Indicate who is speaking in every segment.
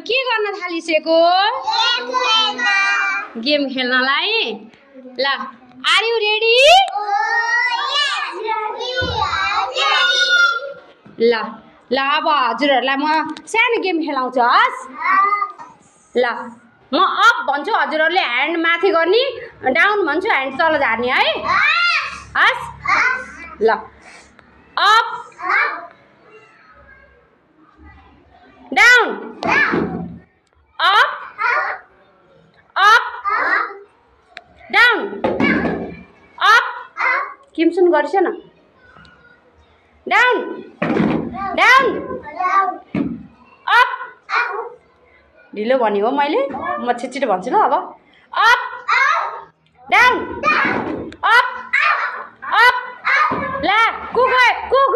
Speaker 1: के गर्न थालिसकेको गेम खेल्नलाई ल आर यु रेडी ल ल अब हजुरहरुलाई म सानो गेम खेलाउँछु हस ल म अप भन्छु हजुरहरुले ह्यान्ड माथि गर्ने डाउन भन्छु ह्यान्ड तल झार्ने है हस ल up down up up down up किमसुन गर्छ न डाउन डाउन अप ढिलो भने हो मैले म छिटो भन्छु ल अब अप डाउन अप अप ला कुक कुक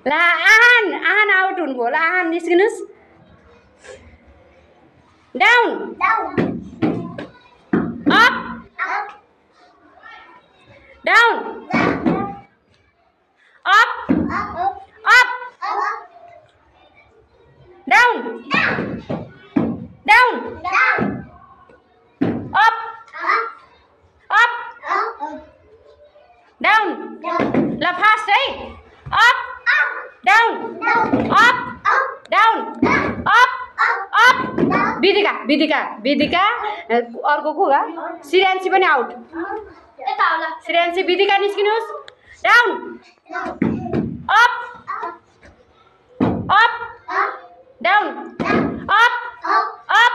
Speaker 1: ला आहान आहान आउट हुनुभयो ल आहान निस्किनुस् down up down up up down down up up down ल फास्ट है up down up down up up Vidika Vidika Vidika अर्को को गा श्रेयांशी पनि आउट यता होला श्रेयांशी विदिका निस्किनुस् down up up down up up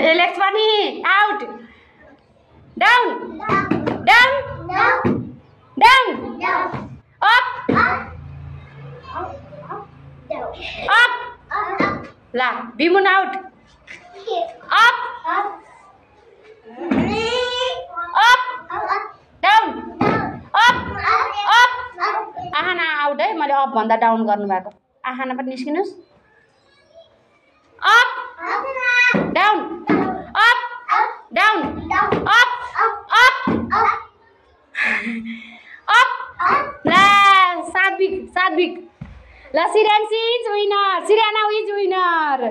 Speaker 1: Alex पनि out down down down up up ला बिमुन out up up down up up Aahana out है मैले अप भन्दा डाउन गर्नु भएको आहाना पनि निस्किनुस् up down up down up up up ला सात्विक सात्विक ला Shreyanshi is winner Shreyana is winner